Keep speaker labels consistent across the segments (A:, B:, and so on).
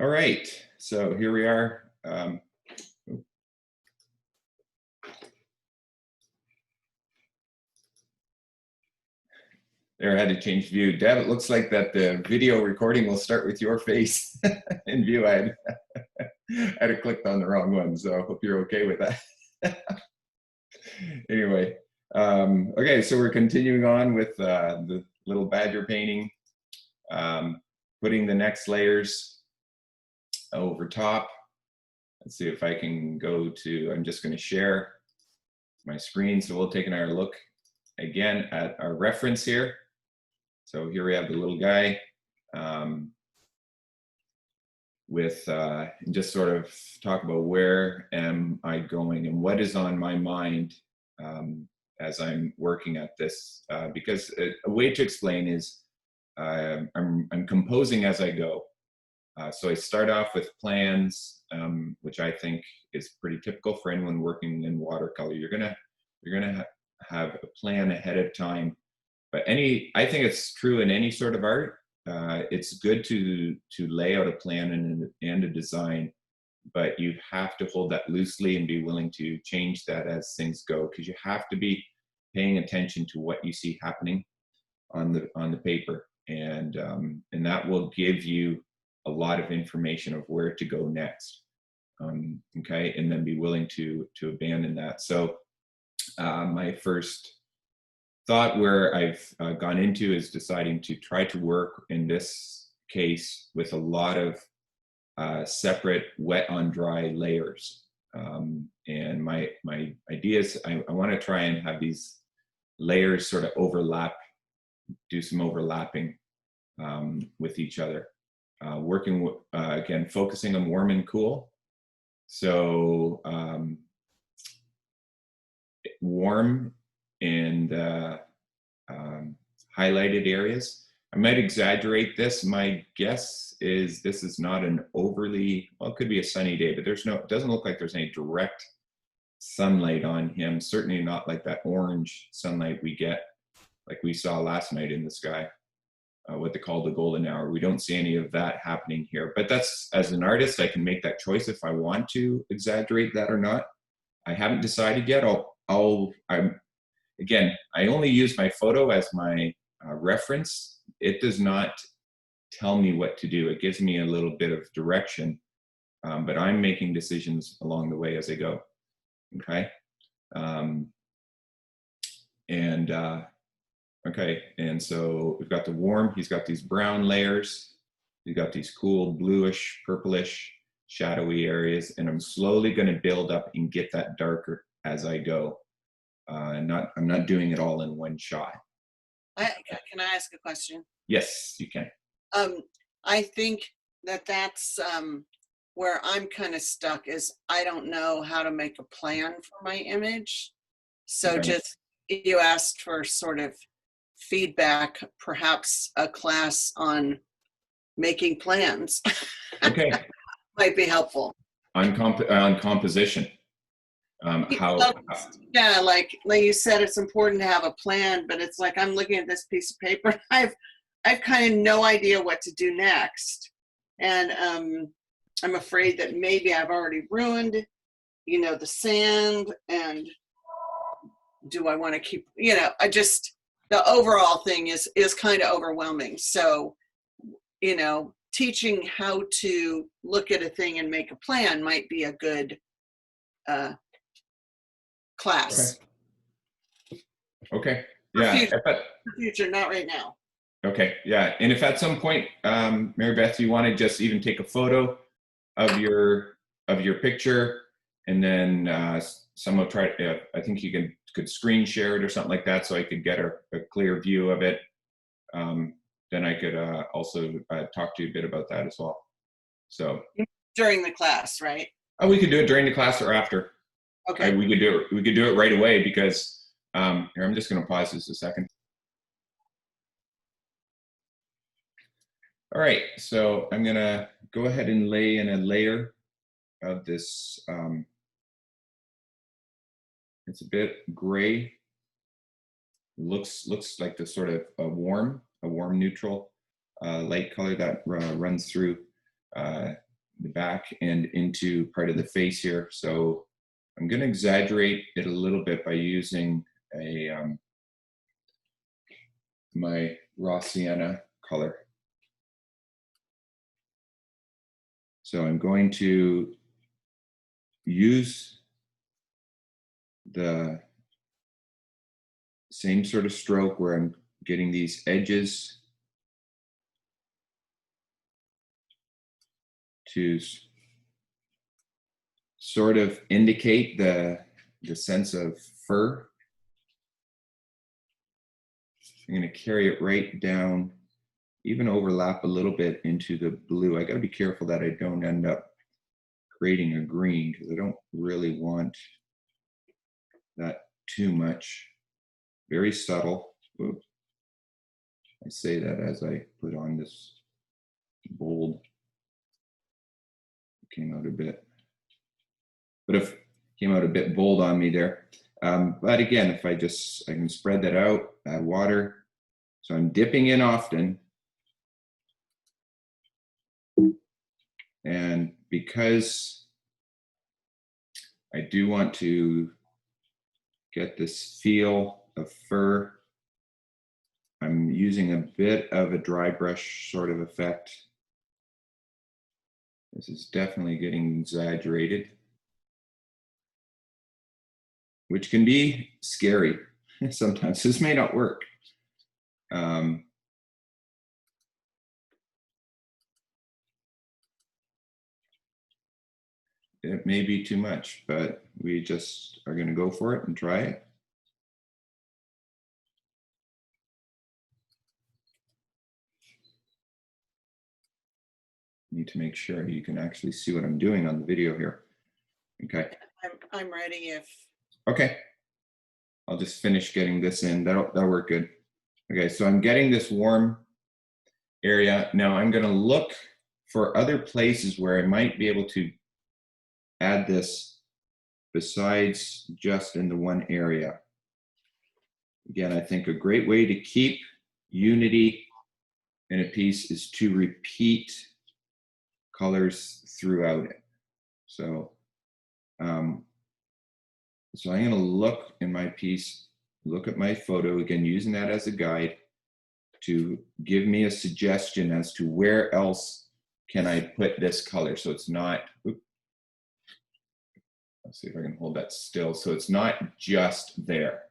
A: All right, so here we are. There, I had to change view. Deb, it looks like that the video recording will start with your face in view. I had clicked on the wrong one, so I hope you're okay with that. Anyway, okay, so we're continuing on with the little badger painting, putting the next layers over top. Let's see if I can go to, I'm just going to share my screen. So we'll take another look again at our reference here. So here we have the little guy with just sort of talk about where am I going and what is on my mind as I'm working at this. Because a way to explain is I'm composing as I go. So I start off with plans, which I think is pretty typical for anyone working in watercolor. You're gonna have a plan ahead of time. But I think it's true in any sort of art. It's good to lay out a plan and a design, but you have to hold that loosely and be willing to change that as things go, because you have to be paying attention to what you see happening on the paper, and that will give you a lot of information of where to go next. Okay, and then be willing to abandon that. So my first thought where I've gone into is deciding to try to work in this case with a lot of separate wet on dry layers. And my idea is I want to try and have these layers sort of overlap, do some overlapping with each other. Working with, again, focusing on warm and cool. So warm and highlighted areas. I might exaggerate this. My guess is this is not an overly, well, it could be a sunny day, but it doesn't look like there's any direct sunlight on him. Certainly not like that orange sunlight we get, like we saw last night in the sky, what they call the golden hour. We don't see any of that happening here. But that's, as an artist, I can make that choice if I want to exaggerate that or not. I haven't decided yet. Again, I only use my photo as my reference. It does not tell me what to do. It gives me a little bit of direction, but I'm making decisions along the way as I go. Okay. Okay, and so we've got the warm, he's got these brown layers, he's got these cool bluish, purplish, shadowy areas, and I'm slowly going to build up and get that darker as I go. I'm not doing it all in one shot.
B: Can I ask a question?
A: Yes, you can.
B: I think that's where I'm kind of stuck, is I don't know how to make a plan for my image. So
A: Okay.
B: just, you asked for sort of feedback, perhaps a class on making plans.
A: Okay.
B: Might be helpful.
A: On composition.
B: Yeah, like you said, it's important to have a plan, but it's like I'm looking at this piece of paper. I've kind of no idea what to do next, and I'm afraid that maybe I've already ruined, the sand. And do I want to keep? The overall thing is kind of overwhelming. So, teaching how to look at a thing and make a plan might be a good class.
A: Okay. Yeah.
B: Future, not right now.
A: Okay. Yeah. And if at some point, Mary Beth, you want to just even take a photo of your picture, and then someone I think you could screen share it or something like that, so I could get a clear view of it. Then I could also talk to you a bit about that as well. So
B: during the class, right?
A: Oh, we could do it during the class or after.
B: Okay.
A: We could do it right away, because here, I'm just going to pause this a second. All right, so I'm going to go ahead and lay in a layer of this. It's a bit gray. Looks like the sort of a warm neutral light color that runs through the back and into part of the face here. So I'm going to exaggerate it a little bit by using a my raw sienna color. So I'm going to use the same sort of stroke where I'm getting these edges to sort of indicate the sense of fur. I'm going to carry it right down, even overlap a little bit into the blue. I got to be careful that I don't end up creating a green, because I don't really want that too much. Very subtle. Oops. I say that as I put on this bold. It came out a bit, but if came out a bit bold on me there. But again, if I can spread that out, add water. So I'm dipping in often. And because I do want to get this feel of fur, I'm using a bit of a dry brush sort of effect. This is definitely getting exaggerated, which can be scary sometimes. This may not work. It may be too much, but we just are going to go for it and try it. Need to make sure you can actually see what I'm doing on the video here. Okay.
B: I'm ready if.
A: Okay. I'll just finish getting this in. That'll work good. Okay, so I'm getting this warm area. Now I'm going to look for other places where I might be able to add this besides just in the one area. Again, I think a great way to keep unity in a piece is to repeat colors throughout it. So, so I'm going to look in my piece, look at my photo, again, using that as a guide to give me a suggestion as to where else can I put this color. So it's not, let's see if I can hold that still. So it's not just there.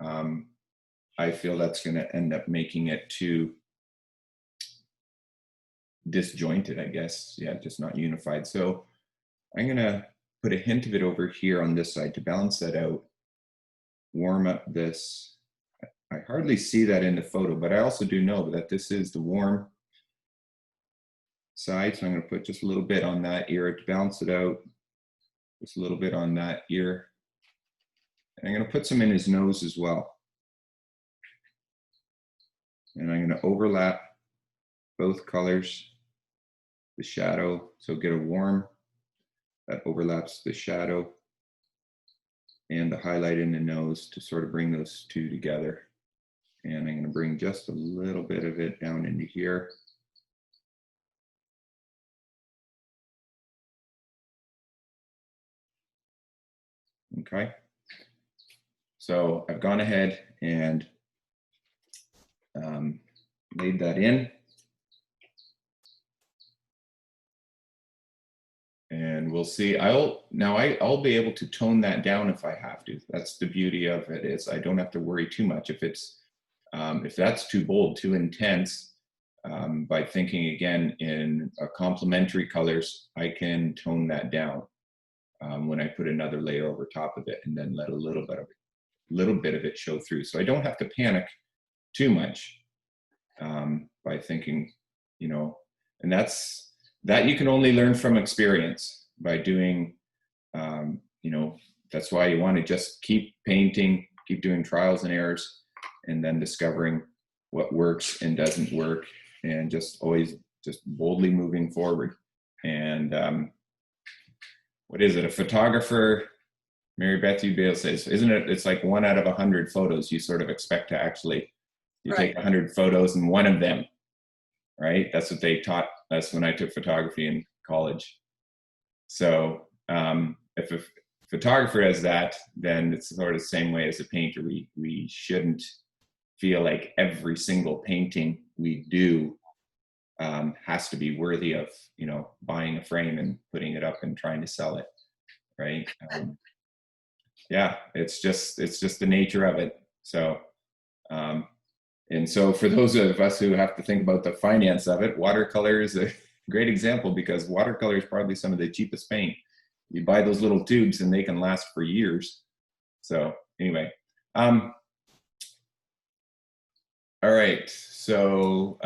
A: I feel that's going to end up making it too disjointed, I guess. Yeah, just not unified. So I'm going to put a hint of it over here on this side to balance that out, warm up this. I hardly see that in the photo, but I also do know that this is the warm side. So I'm going to put just a little bit on that ear to balance it out. Just a little bit on that ear. And I'm going to put some in his nose as well. And I'm going to overlap both colors, the shadow. So get a warm that overlaps the shadow and the highlight in the nose to sort of bring those two together. And I'm going to bring just a little bit of it down into here. Okay. So I've gone ahead and laid that in. And we'll see. I'll be able to tone that down if I have to. That's the beauty of it, is I don't have to worry too much if it's if that's too bold, too intense. By thinking again in complementary colors, I can tone that down when I put another layer over top of it, and then let a little bit of it show through. So I don't have to panic too much by thinking, you know, and that you can only learn from experience by doing, you know, that's why you want to just keep painting, keep doing trials and errors, and then discovering what works and doesn't work, and just always just boldly moving forward. And what is it? A photographer, Mary Beth Ubale says, isn't it? It's like 1 out of 100 photos you sort of expect to actually, you take 100 photos and one of them, right? That's what they taught us when I took photography in college. So if a photographer does that, then it's sort of the same way as a painter. We shouldn't feel like every single painting we do has to be worthy of, you know, buying a frame and putting it up and trying to sell it, right? Yeah, it's just the nature of it. So and so for those of us who have to think about the finance of it, watercolor is a great example, because watercolor is probably some of the cheapest paint. You buy those little tubes and they can last for years. So anyway, all right. So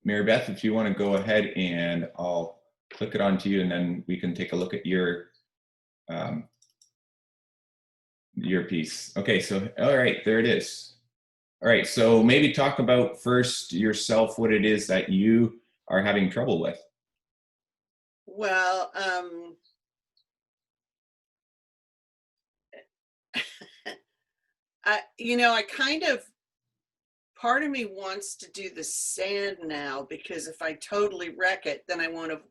A: Mary Beth, if you want to go ahead, and I'll click it onto you, and then we can take a look at your piece. Okay, so all right, there it is. All right, so maybe talk about first yourself, what it is that you are having trouble with.
B: Well, I kind of, part of me wants to do the sand now, because if I totally wreck it, then I won't have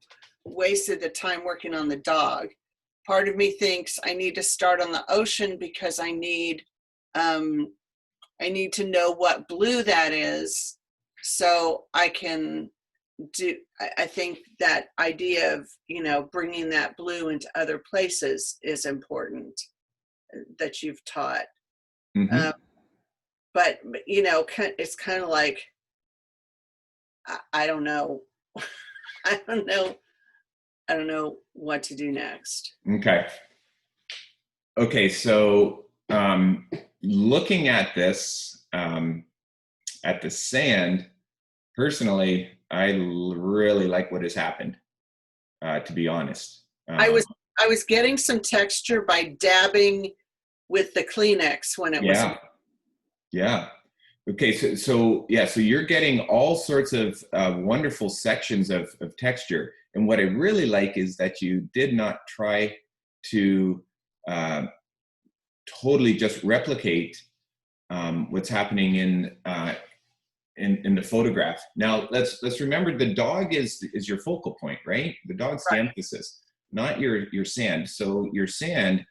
B: wasted the time working on the dog. Part of me thinks I need to start on the ocean, because I need to know what blue that is, so I can do, I think that idea of, bringing that blue into other places is important, that you've taught.
A: Mm-hmm.
B: But it's kind of like, I don't know. I don't know what to do next.
A: Okay. Okay, so looking at this, at the sand, personally, I really like what has happened, to be honest.
B: I was getting some texture by dabbing with the Kleenex when it was.
A: Yeah. Okay, so you're getting all sorts of wonderful sections of texture. And what I really like is that you did not try to totally just replicate what's happening in the photograph. Now let's remember, the dog is your focal point, right? The dog's the emphasis, not your sand. So your sand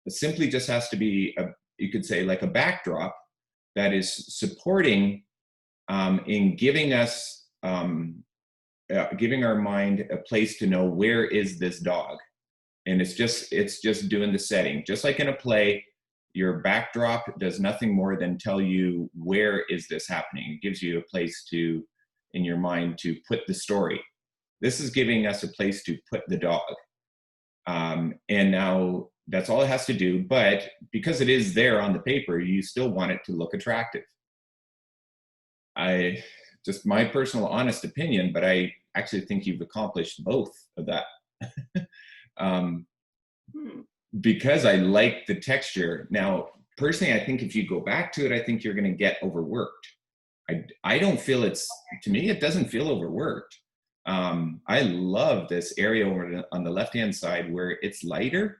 A: simply just has to be you could say like a backdrop that is supporting in giving us giving our mind a place to know, where is this dog? And it's just doing the setting. Just like in a play, your backdrop does nothing more than tell you, where is this happening? It gives you a place to, in your mind, to put the story. This is giving us a place to put the dog. And now that's all it has to do. But because it is there on the paper, you still want it to look attractive. Just my personal honest opinion, but I actually think you've accomplished both of that. Because I like the texture. Now, personally, I think if you go back to it, I think you're going to get overworked. I don't feel to me, it doesn't feel overworked. I love this area over on the left-hand side where it's lighter.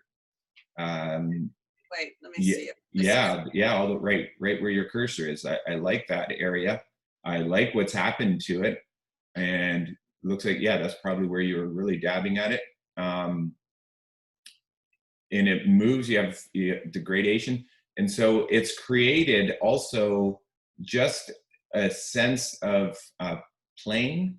B: Wait, let me see it.
A: Yeah, all the right where your cursor is. I like that area. I like what's happened to it, and it looks like, that's probably where you were really dabbing at it. And it moves, you have the gradation. And so it's created also just a sense of plane.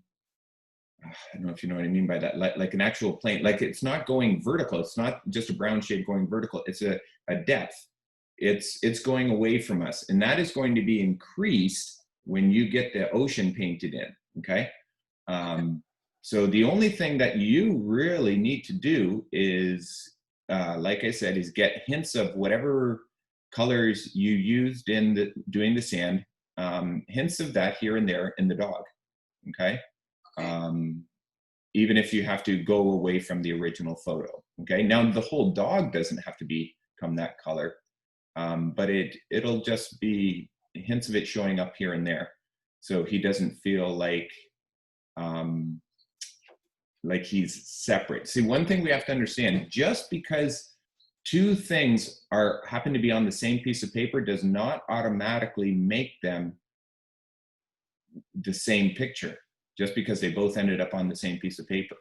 A: I don't know if you know what I mean by that, like an actual plane. Like, it's not going vertical. It's not just a brown shade going vertical. It's a depth. It's going away from us. And that is going to be increased when you get the ocean painted in, okay? So the only thing that you really need to do is, like I said, is get hints of whatever colors you used in doing the sand, hints of that here and there in the dog, okay? Even if you have to go away from the original photo, okay? Now, the whole dog doesn't have to become that color, but it'll just be hints of it showing up here and there, so he doesn't feel like he's separate. See, one thing we have to understand, just because two things happen to be on the same piece of paper does not automatically make them the same picture, just because they both ended up on the same piece of paper.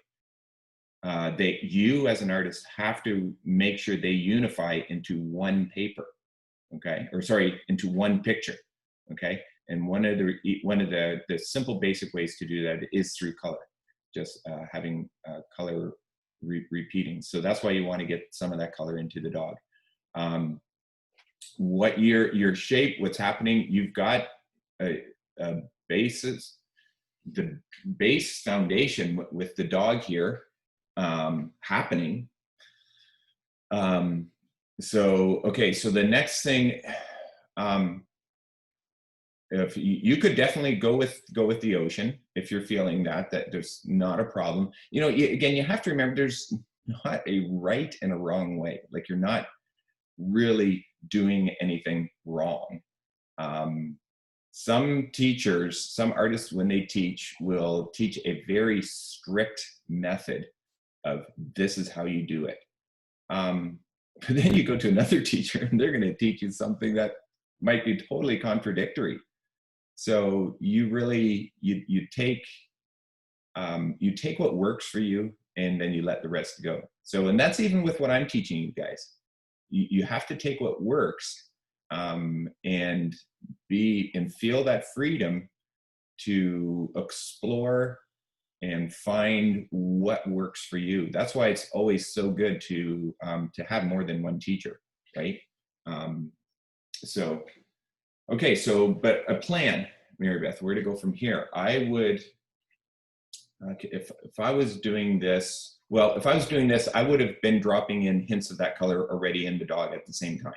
A: you as an artist have to make sure they unify into one paper, okay, or sorry, into one picture, okay. And one of the simple basic ways to do that is through color, just having color repeating. So that's why you want to get some of that color into the dog. What your shape, what's happening, you've got a basis, the base foundation with the dog here happening. So okay, so the next thing, if you could definitely go with the ocean if you're feeling that there's not a problem. You know, again, you have to remember there's not a right and a wrong way. Like, you're not really doing anything wrong. Some teachers, some artists, when they teach, will teach a very strict method of this is how you do it. But then you go to another teacher and they're going to teach you something that might be totally contradictory. So you really, you take what works for you, and then you let the rest go. So, and that's even with what I'm teaching you guys. You have to take what works, and feel that freedom to explore and find what works for you. That's why it's always so good to have more than one teacher, right? So, okay, so, but a plan, Mary Beth, where to go from here? I would, if I was doing this, well, if I was doing this, I would have been dropping in hints of that color already in the dog at the same time,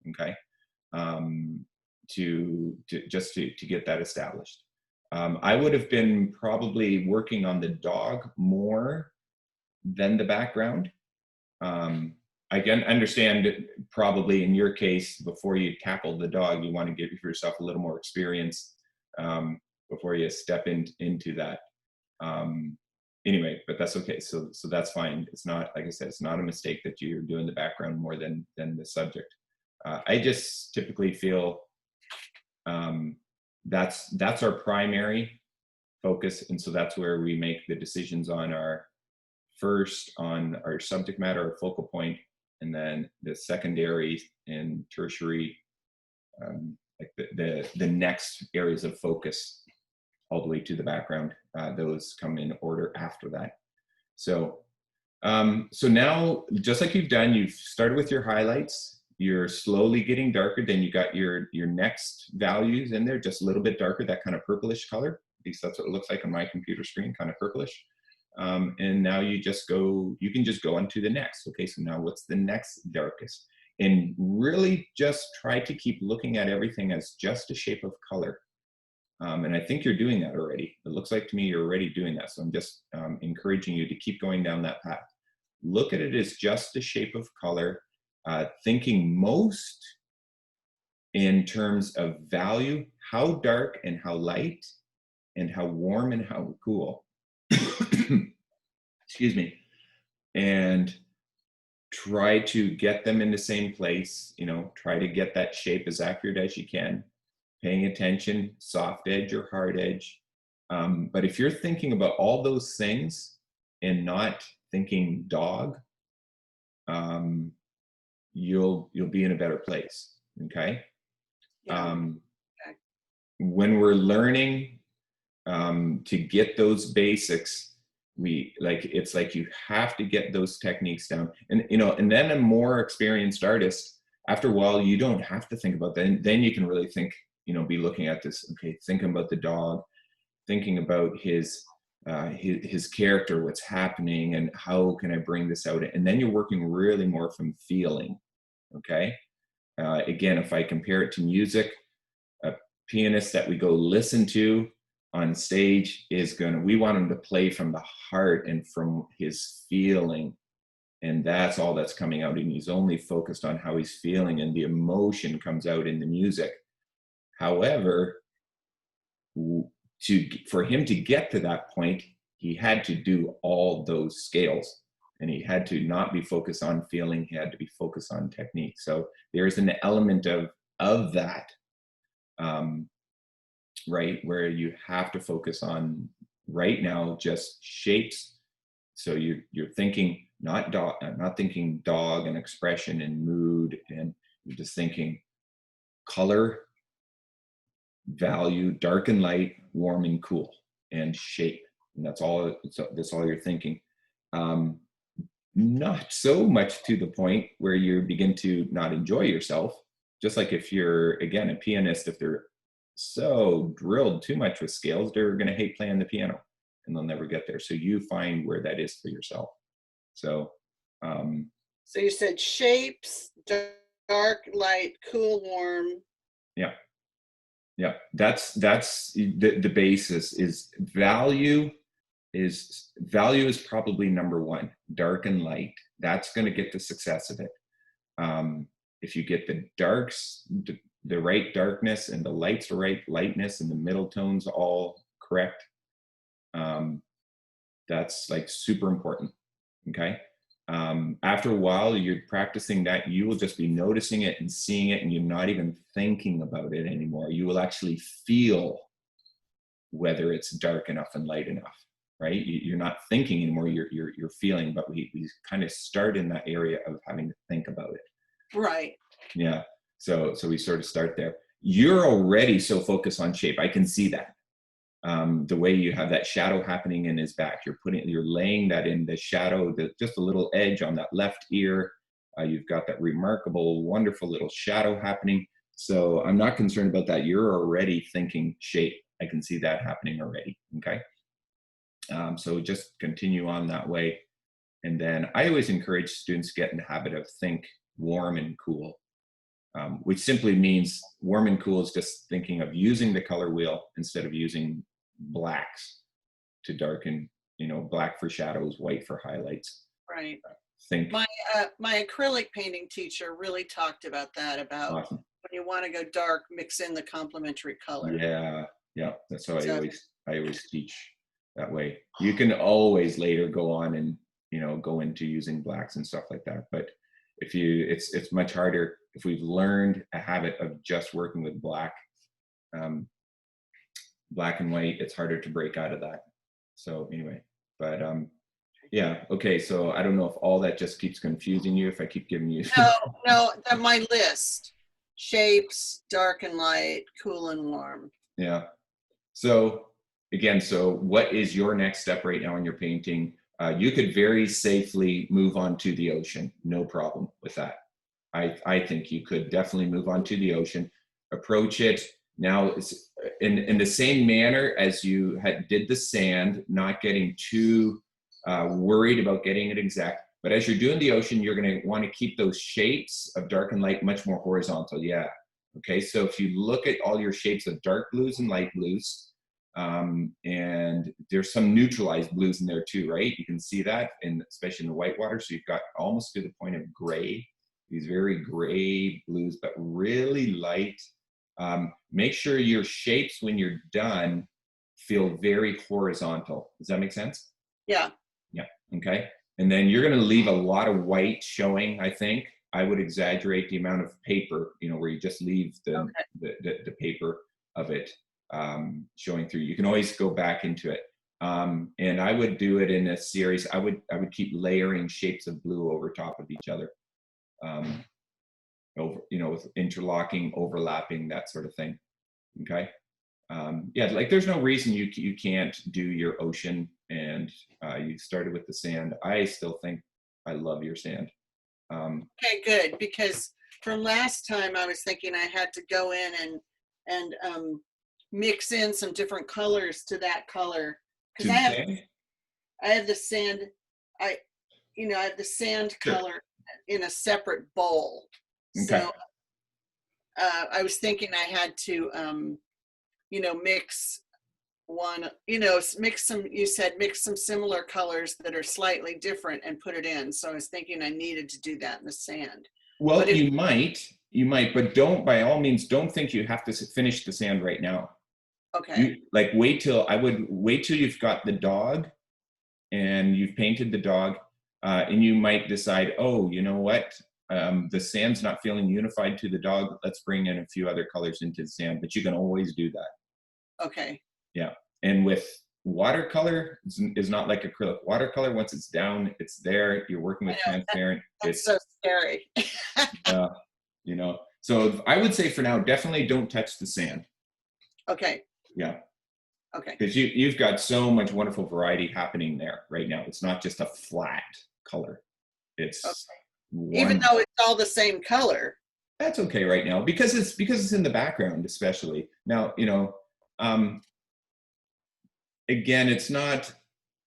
A: okay? To get that established. I would have been probably working on the dog more than the background. I can understand probably in your case, before you tackle the dog, you want to give yourself a little more experience before you step into that. Anyway, but that's okay. So that's fine. It's not, like I said, it's not a mistake that you're doing the background more than the subject. I just typically feel that's our primary focus, and so that's where we make the decisions on our subject matter, our focal point, and then the secondary and tertiary, like the next areas of focus, all the way to the background. Those come in order after that. So so now, just like you've started with your highlights. You're slowly getting darker. Then you got your next values in there, just a little bit darker, that kind of purplish color. At least that's what it looks like on my computer screen, kind of purplish. And now you can just go on to the next. Okay, so now what's the next darkest? And really just try to keep looking at everything as just a shape of color. And I think you're doing that already. It looks like to me you're already doing that. So I'm just encouraging you to keep going down that path. Look at it as just a shape of color. Thinking most in terms of value, how dark and how light, and how warm and how cool. Excuse me. And try to get them in the same place, try to get that shape as accurate as you can, paying attention, soft edge or hard edge. But if you're thinking about all those things and not thinking dog, you'll be in a better place. Okay.
B: Yeah.
A: When we're learning to get those basics, it's like you have to get those techniques down, and then a more experienced artist, after a while, you don't have to think about that. Then you can really think, be looking at this, okay, thinking about the dog, thinking about his character, what's happening, and how can I bring this out? And then you're working really more from feeling. Okay. Again, if I compare it to music, a pianist that we go listen to on stage we want him to play from the heart and from his feeling. And that's all that's coming out. And he's only focused on how he's feeling, and the emotion comes out in the music. However, for him to get to that point, he had to do all those scales, and he had to not be focused on feeling. He had to be focused on technique. So there's an element of that, right, where you have to focus on right now just shapes, So you're thinking not thinking dog and expression and mood, and you're just thinking color, value, dark and light, warm and cool, and shape. And that's all you're thinking. Um, Not so much to the point where you begin to not enjoy yourself. Just like if you're, again, a pianist, if they're so drilled too much with scales, they're going to hate playing the piano and they'll never get there. So you find where that is for yourself. So, um,
B: So you said shapes, dark, light, cool, warm.
A: yeah, yeah, that's the basis value is probably number one, dark and light. That's going to get the success of it. If you get the darks, the right darkness, and the lights, the right lightness, and the middle tones all correct, that's like super important. Okay. After a while, you're practicing that, you will just be noticing it and seeing it, and you're not even thinking about it anymore. You will actually feel whether it's dark enough and light enough, right? You're not thinking anymore. You're feeling. But we kind of start in that area of having to think about it.
B: Right.
A: Yeah. So we sort of start there. You're already so focused on shape. I can see that. The way you have that shadow happening in his back, you're laying that in the shadow, just a little edge on that left ear. You've got that remarkable, wonderful little shadow happening. So I'm not concerned about that. You're already thinking shape. I can see that happening already. Okay. So just continue on that way. And then I always encourage students to get in the habit of think warm and cool, which simply means warm and cool is just thinking of using the color wheel instead of using blacks to darken, black for shadows, white for highlights.
B: Right.
A: Think
B: My acrylic painting teacher really talked about that, about
A: awesome.
B: when you want to go dark, mix in the complementary color.
A: Yeah. That's how I always teach that way. You can always later go on and go into using blacks and stuff like that. But it's much harder if we've learned a habit of just working with black and white. It's harder to break out of that. So anyway, but yeah, okay. So I don't know if all that just keeps confusing you, if I keep giving you
B: No, my list: shapes, dark and light, cool and warm.
A: Yeah. So again, so what is your next step right now in your painting? You could very safely move on to the ocean. No problem with that. I think you could definitely move on to the ocean, approach it. Now, it's in the same manner as you did the sand, not getting too worried about getting it exact. But as you're doing the ocean, you're going to want to keep those shapes of dark and light much more horizontal. Yeah. Okay. So if you look at all your shapes of dark blues and light blues, and there's some neutralized blues in there too, right? You can see that, especially in the whitewater. So you've got almost to the point of gray, these very gray blues, but really light. Make sure your shapes, when you're done, feel very horizontal. Does that make sense?
B: Yeah.
A: Yeah. Okay. And then you're going to leave a lot of white showing. I think I would exaggerate the amount of paper, where you just leave the paper of it showing through. You can always go back into it. And I would do it in a series. I would keep layering shapes of blue over top of each other. With interlocking, overlapping, that sort of thing. Okay. Yeah, like there's no reason you can't do your ocean, and you started with the sand. I still think I love your sand.
B: Okay, good, because from last time I was thinking I had to go in and mix in some different colors to that color, because I have the sand. I have the sand color in a separate bowl.
A: Okay.
B: So I was thinking I had to mix one, mix some, you said mix some similar colors that are slightly different and put it in. So I was thinking I needed to do that in the sand.
A: Well, you might, but by all means, don't think you have to finish the sand right now.
B: Okay.
A: I would wait till you've got the dog and you've painted the dog, and you might decide, oh, you know what? The sand's not feeling unified to the dog. Let's bring in a few other colors into the sand, but you can always do that.
B: Okay.
A: Yeah. And with watercolor is not like acrylic. Watercolor, once it's down, it's there. You're working with transparent.
B: That's so scary.
A: uh, you know. So I would say for now, definitely don't touch the sand.
B: Okay.
A: Yeah.
B: Okay.
A: Because you've got so much wonderful variety happening there right now. It's not just a flat color. It's
B: even though it's all the same color.
A: That's okay right now because it's in the background, especially now. You know, again, it's not.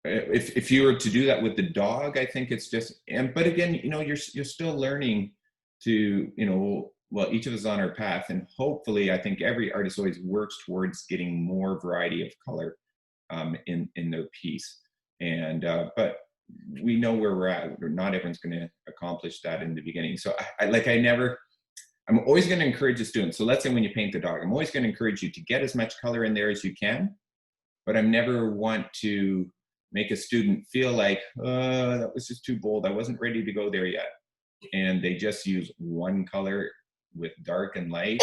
A: If you were to do that with the dog, I think it's just. But again, you know, you're still learning to, you know, well, each of us on our path, and hopefully, I think every artist always works towards getting more variety of color in their piece. And but we know where we're at. Not everyone's going to accomplish that in the beginning. So I'm always going to encourage the students. So let's say when you paint the dog, I'm always going to encourage you to get as much color in there as you can, but I never want to make a student feel like, that was just too bold. I wasn't ready to go there yet. And they just use one color with dark and light.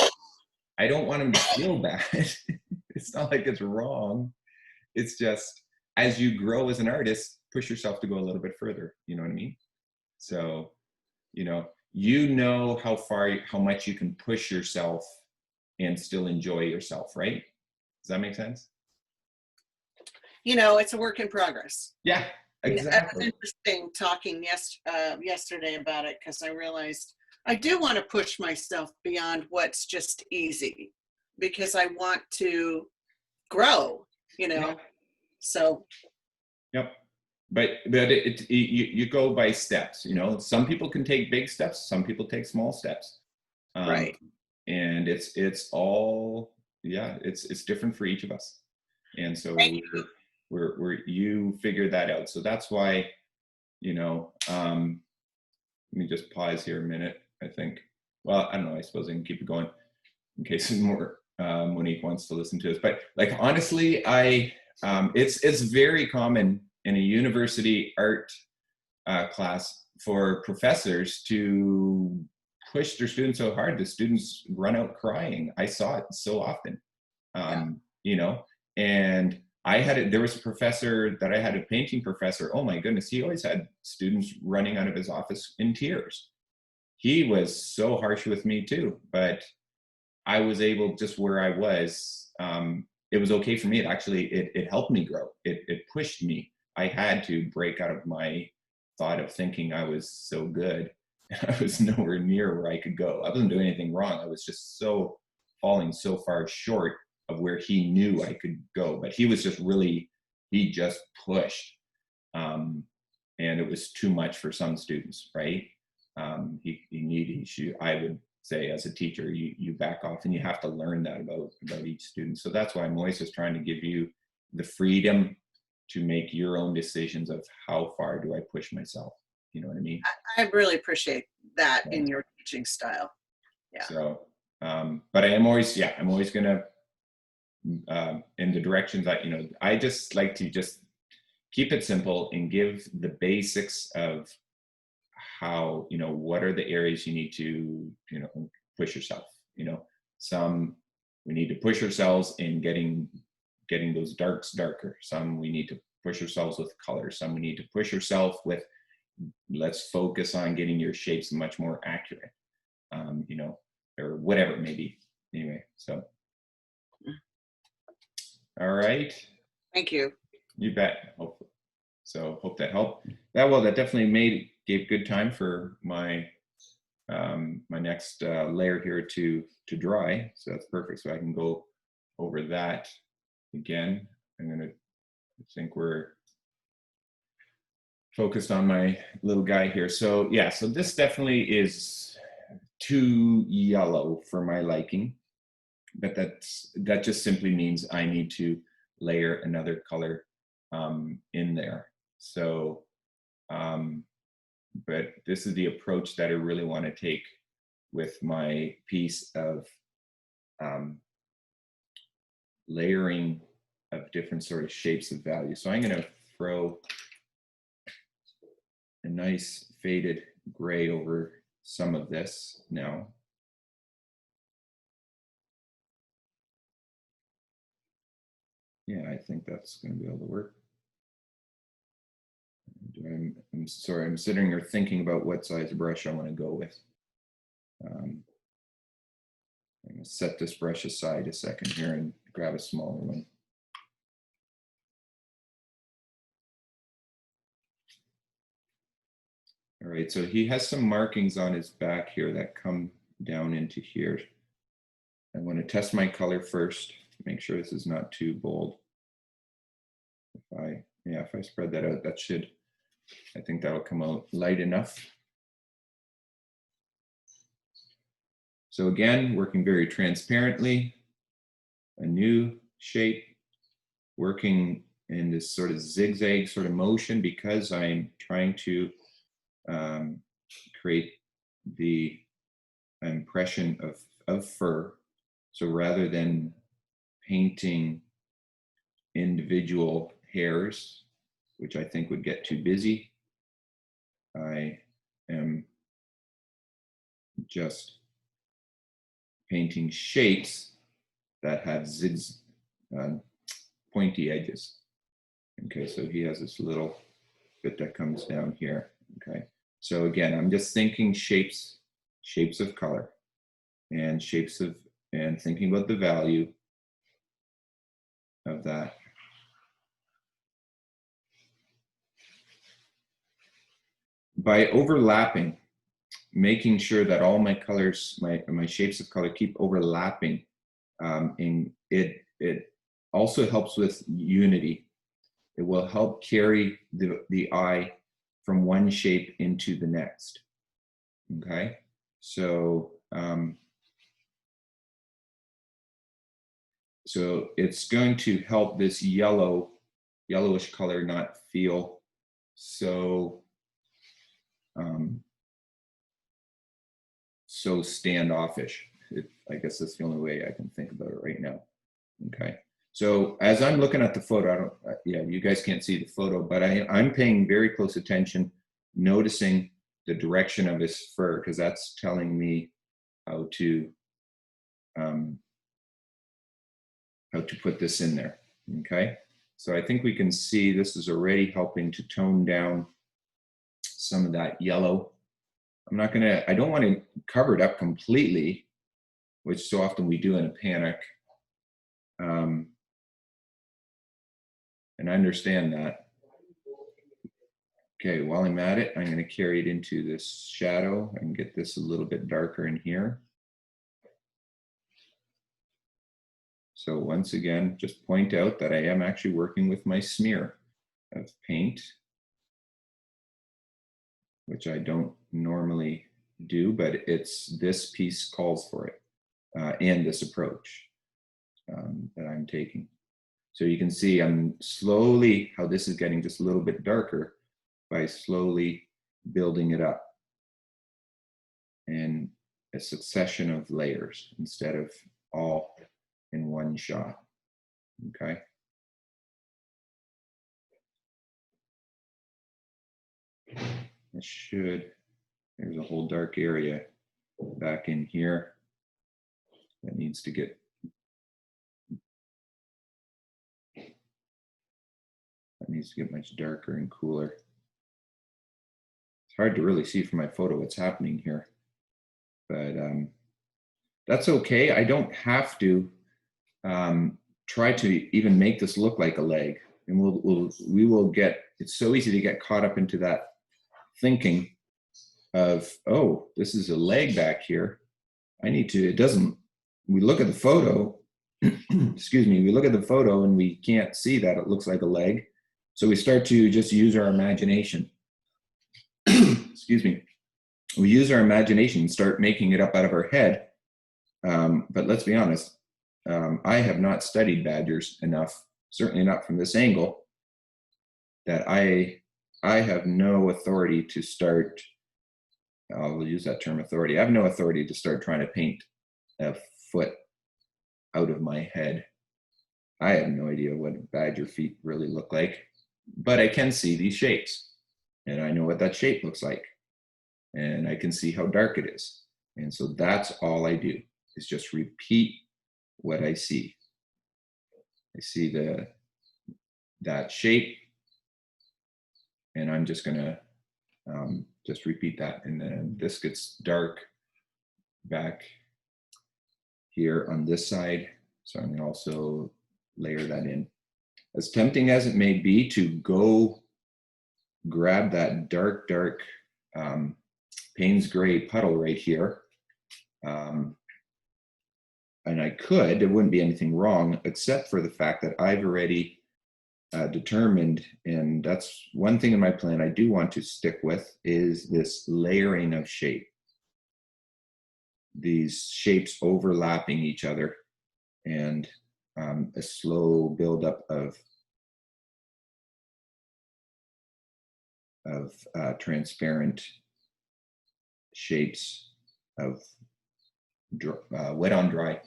A: I don't want them to feel bad. It's not like it's wrong. It's just, as you grow as an artist, push yourself to go a little bit further. You know what I mean? So, you know how much you can push yourself and still enjoy yourself, right? Does that make sense?
B: You know, it's a work in progress.
A: Yeah, exactly.
B: It was interesting talking yesterday about it, because I realized I do want to push myself beyond what's just easy, because I want to grow, you know.
A: Yeah.
B: So.
A: Yep. But you go by steps, you know. Some people can take big steps, some people take small steps,
B: Right.
A: And it's all, yeah, it's different for each of us, and so you figure that out. So that's why, you know, let me just pause here a minute. I think, well, I don't know, I suppose I can keep it going in case more Monique wants to listen to us. But like, honestly, it's very common in a university art class for professors to push their students so hard the students run out crying. I saw it so often. You know, and there was a professor that I had, a painting professor. Oh my goodness, he always had students running out of his office in tears. He was so harsh with me too, but I was able, just where I was, it was okay for me. It helped me grow. It pushed me. I had to break out of my thought of thinking I was so good. I was nowhere near where I could go. I wasn't doing anything wrong. I was just falling so far short of where he knew I could go. But he was he just pushed. And it was too much for some students, right? I would say, as a teacher, you back off, and you have to learn that about each student. So that's why I'm always just trying to give you the freedom to make your own decisions of how far do I push myself. You know what I mean?
B: I really appreciate that in your teaching style. Yeah.
A: So, but I'm always going to, in the directions that, you know, I just like to just keep it simple and give the basics of how, you know, what are the areas you need to, you know, push yourself. You know, we need to push ourselves in getting those darks darker. Some we need to push ourselves with color. Some we need to push ourselves with, let's focus on getting your shapes much more accurate, you know, or whatever it may be. Anyway, so. All right.
B: Thank you.
A: You bet. Hopefully. So hope that helped. That definitely gave good time for my my next layer here to dry. So that's perfect. So I can go over that again. I think we're focused on my little guy here. So yeah, so this definitely is too yellow for my liking, but that just simply means I need to layer another color in there. So, but this is the approach that I really want to take with my piece of layering of different sort of shapes of value. So I'm going to throw a nice faded gray over some of this now. Yeah, I think that's going to be able to work. I'm sorry, I'm sitting here thinking about what size brush I want to go with. I'm going to set this brush aside a second here and grab a smaller one. All right, so he has some markings on his back here that come down into here. I want to test my color first, make sure this is not too bold. If I spread that out, I think that'll come out light enough. So again, working very transparently, a new shape, working in this sort of zigzag sort of motion because I'm trying to create the impression of fur. So rather than painting individual hairs, which I think would get too busy, I am just painting shapes that have pointy edges. Okay, so he has this little bit that comes down here. Okay, so again, I'm just thinking shapes of color, and and thinking about the value of that. By overlapping, making sure that all my colors, my shapes of color keep overlapping, it also helps with unity. It will help carry the eye from one shape into the next. Okay, so so it's going to help this yellowish color not feel so so standoffish. I guess that's the only way I can think about it right now. Okay, so as I'm looking at the photo, you guys can't see the photo, but I'm paying very close attention, noticing the direction of his fur, because that's telling me how to put this in there. Okay, so I think we can see this is already helping to tone down some of that yellow. I don't want to cover it up completely, which so often we do in a panic. And I understand that. Okay, while I'm at it, I'm going to carry it into this shadow and get this a little bit darker in here. So once again, just point out that I am actually working with my smear of paint, which I don't normally do, but this piece calls for it, and this approach that I'm taking. So you can see I'm slowly, how this is getting just a little bit darker by slowly building it up in a succession of layers instead of all in one shot. Okay. There's a whole dark area back in here that needs to get much darker and cooler. It's hard to really see from my photo what's happening here, but that's okay. I don't have to try to even make this look like a leg, and we will get. It's so easy to get caught up into that thinking of, oh, this is a leg back here. It doesn't. We look at the photo. Excuse me. We look at the photo and we can't see that it looks like a leg. So we start to just use our imagination. Excuse me. We use our imagination and start making it up out of our head. But let's be honest. I have not studied badgers enough, certainly not from this angle, that I have no authority to start. I'll use that term, authority. I have no authority to start trying to paint a foot out of my head. I have no idea what badger feet really look like, but I can see these shapes, and I know what that shape looks like, and I can see how dark it is. And so that's all I do, is just repeat what I see. I see the that shape. And I'm just gonna just repeat that. And then this gets dark back here on this side. So I'm gonna also layer that in. As tempting as it may be to go grab that dark, dark Payne's Gray puddle right here. And I could, there wouldn't be anything wrong, except for the fact that I've already determined, and that's one thing in my plan I do want to stick with, is this layering of shape. These shapes overlapping each other, and a slow buildup of transparent shapes of wet on dry.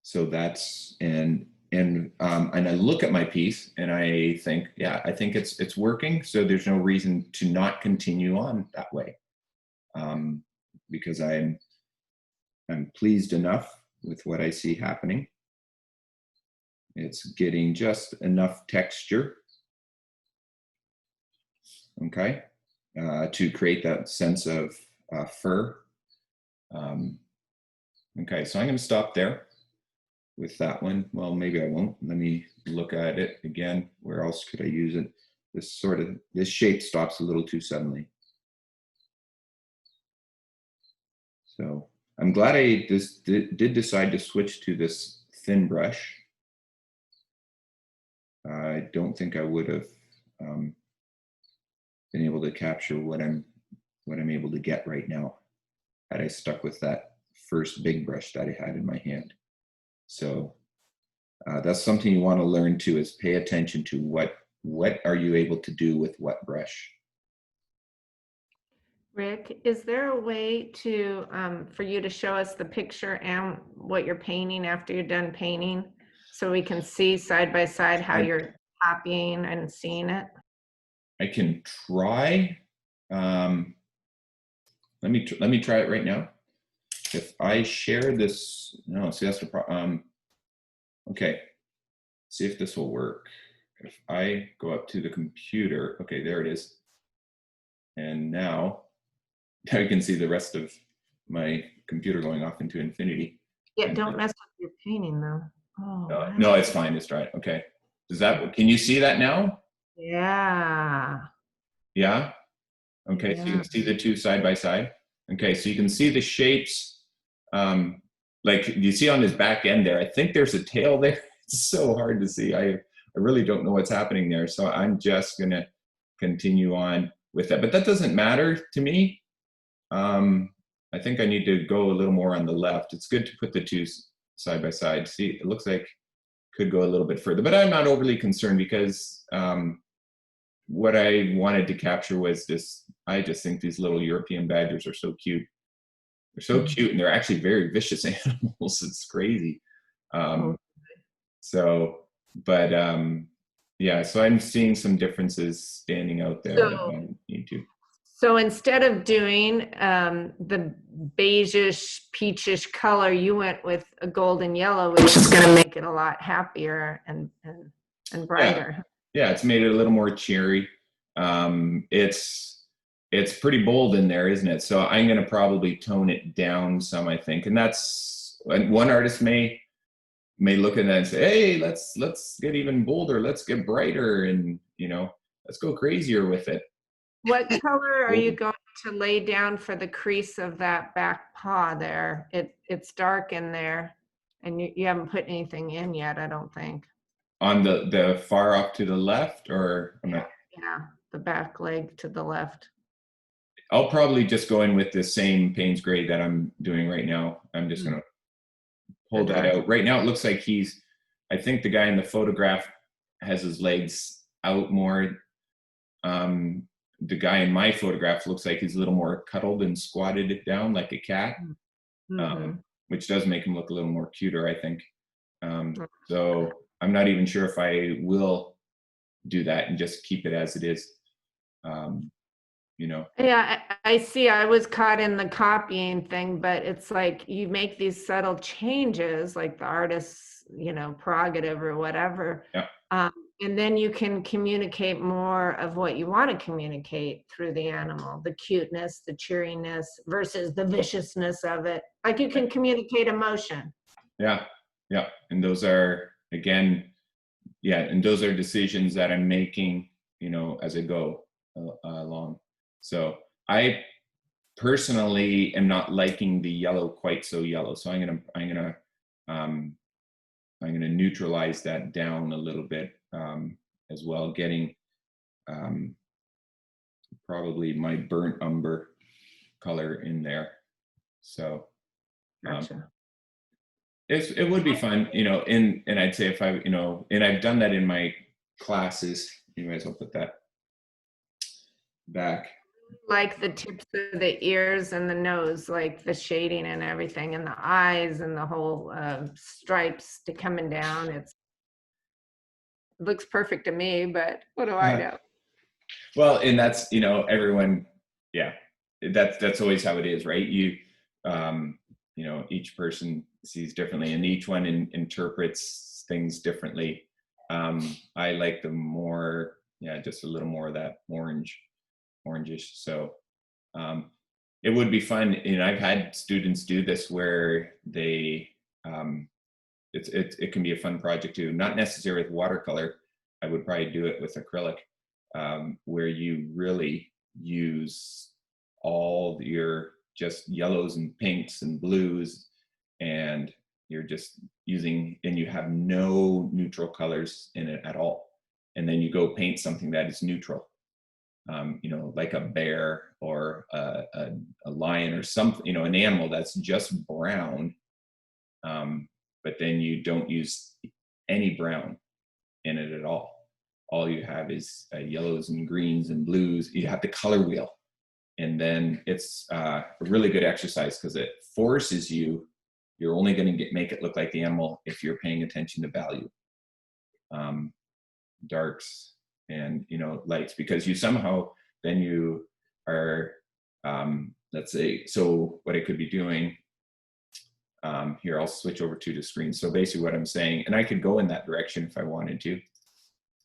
A: So that's, and I look at my piece and I think, yeah, I think it's working. So there's no reason to not continue on that way, because I'm pleased enough with what I see happening. It's getting just enough texture, okay, to create that sense of fur. Okay, so I'm going to stop there with that one. Well, maybe I won't. Let me look at it again. Where else could I use it? This shape stops a little too suddenly. So I'm glad I did decide to switch to this thin brush. I don't think I would have been able to capture what I'm able to get right now had I stuck with that first big brush that I had in my hand. So that's something you want to learn too, is pay attention to what are you able to do with what brush.
C: Rick, is there a way to for you to show us the picture and what you're painting after you're done painting, so we can see side by side how you're copying and seeing it?
A: I can try. Let me try it right now. If I share this, no, see, that's the problem. Okay, see if this will work. If I go up to the computer, okay, there it is. And now you can see the rest of my computer going off into infinity.
C: Yeah, don't mess with your painting though. Oh,
A: no, it's fine. It's right. Okay. Can you see that now?
C: Yeah.
A: Yeah. Okay. Yeah. So you can see the two side by side. Okay. So you can see the shapes. Like you see on his back end there, I think there's a tail there. It's so hard to see. I really don't know what's happening there. So I'm just going to continue on with that, but that doesn't matter to me. I think I need to go a little more on the left. It's good to put the two side by side. See, it looks like could go a little bit further, but I'm not overly concerned because what I wanted to capture was this. I just think these little European badgers are so cute. They're so cute, and they're actually very vicious animals. It's crazy. So, but yeah, so I'm seeing some differences standing out there that I need to.
C: So instead of doing the beigeish, peachish color, you went with a golden yellow, which is going to make it a lot happier and brighter.
A: Yeah, it's made it a little more cheery. It's pretty bold in there, isn't it? So I'm going to probably tone it down some, I think. And that's one artist may look at that and say, hey, let's get even bolder. Let's get brighter. And, let's go crazier with it.
C: What color are you going to lay down for the crease of that back paw there? It's dark in there, and you haven't put anything in yet, I don't think.
A: On the far off to the left, or
C: yeah, the back leg to the left.
A: I'll probably just go in with the same Payne's Gray that I'm doing right now. I'm just going to pull that out. Right now it looks like I think the guy in the photograph has his legs out more. The guy in my photograph looks like he's a little more cuddled and squatted it down like a cat, which does make him look a little more cuter, I think. So I'm not even sure if I will do that and just keep it as it is. you know.
C: Yeah, I see. I was caught in the copying thing, but it's like you make these subtle changes, like the artist's, prerogative or whatever.
A: Yeah.
C: Um, and then you can communicate more of what you want to communicate through the animal, the cuteness, the cheeriness versus the viciousness of it. Like you can communicate emotion.
A: Yeah. Yeah. And those are, again, yeah, and those are decisions that I'm making, as I go along. So I personally am not liking the yellow quite so yellow. So um, I'm gonna neutralize that down a little bit as well, getting um, probably my burnt umber color in there. So
C: Gotcha.
A: it would be fun, and I'd say if I, and I've done that in my classes. You might as well put that back.
C: Like the tips of the ears and the nose, like the shading and everything, and the eyes and the whole stripes to coming down. It looks perfect to me, but what do I know?
A: Well, and that's, everyone, yeah, that's always how it is, right? Each person sees differently, and each one interprets things differently. I like the more, just a little more of that orangish. So it would be fun. And I've had students do this where they, it can be a fun project too. Not necessarily with watercolor. I would probably do it with acrylic, where you really use all your just yellows and pinks and blues, and you're just using, and you have no neutral colors in it at all. And then you go paint something that is neutral, like a bear or a lion or something, an animal that's just brown. But then you don't use any brown in it at all. All you have is yellows and greens and blues. You have the color wheel. And then it's a really good exercise because it forces you, you're only going to make it look like the animal if you're paying attention to value, darks and, lights, because you somehow, then you are, let's say, so what I could be doing, here, I'll switch over to the screen. So basically what I'm saying, and I could go in that direction if I wanted to.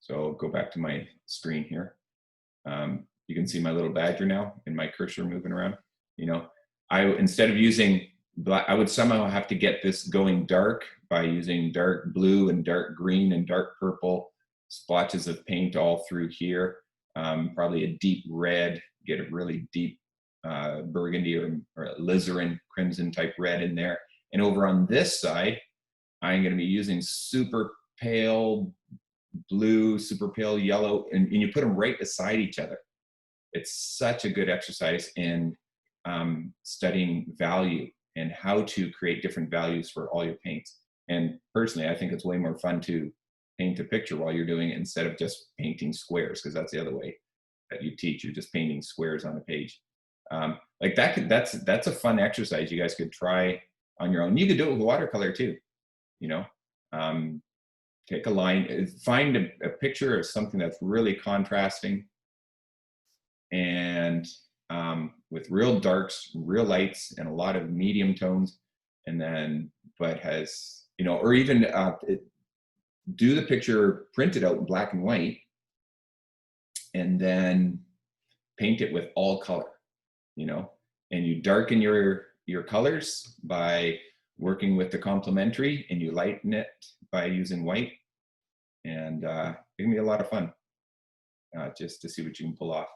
A: So I'll go back to my screen here. You can see my little badger now and my cursor moving around. Instead of using black, I would somehow have to get this going dark by using dark blue and dark green and dark purple splotches of paint all through here. Probably a deep red, get a really deep burgundy or alizarin crimson type red in there. And over on this side, I'm going to be using super pale blue, super pale yellow, and you put them right beside each other. It's such a good exercise in studying value and how to create different values for all your paints. And personally, I think it's way more fun to paint a picture while you're doing it instead of just painting squares, because that's the other way that you teach. You're just painting squares on a page. That's a fun exercise you guys could try on your own. You could do it with watercolor too. Take a line, find a picture of something that's really contrasting, and with real darks, real lights, and a lot of medium tones, and then but has, or even do the picture, print it out in black and white, and then paint it with all color, and you darken your colors by working with the complementary, and you lighten it by using white, and it can be a lot of fun just to see what you can pull off.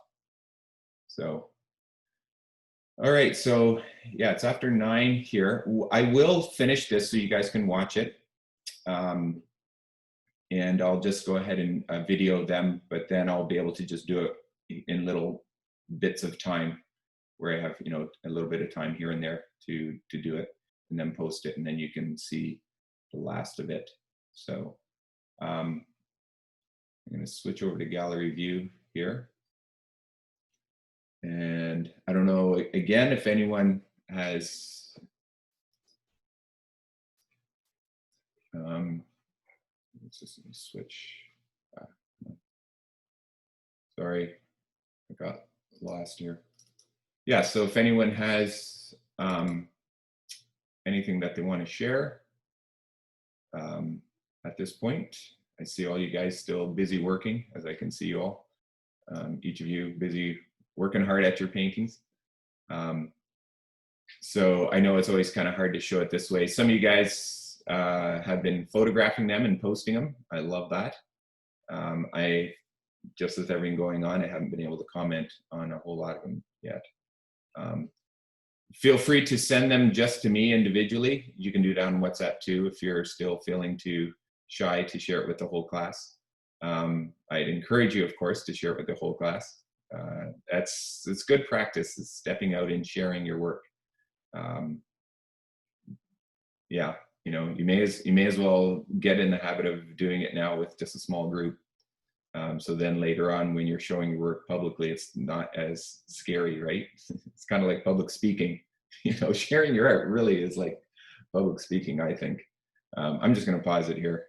A: So, all right, so yeah, it's after 9 here. I will finish this so you guys can watch it, and I'll just go ahead and video them, but then I'll be able to just do it in little bits of time where I have, a little bit of time here and there to do it, and then post it, and then you can see the last of it. So I'm going to switch over to gallery view here. And I don't know, again, if anyone has, let's just switch. Sorry, I got lost here. Yeah, so if anyone has anything that they want to share at this point, I see all you guys still busy working, as I can see you all. Each of you busy working hard at your paintings. So I know it's always kind of hard to show it this way. Some of you guys have been photographing them and posting them. I love that. Just with everything going on, I haven't been able to comment on a whole lot of them yet. Feel free to send them just to me individually. You can do that on WhatsApp too if you're still feeling too shy to share it with the whole class. I'd encourage you, of course, to share it with the whole class. It's good practice, is stepping out and sharing your work. Yeah, you know, you may as well get in the habit of doing it now with just a small group. So then later on, when you're showing your work publicly, it's not as scary, right? It's kind of like public speaking. You know, sharing your art really is like public speaking, I think. I'm just going to pause it here.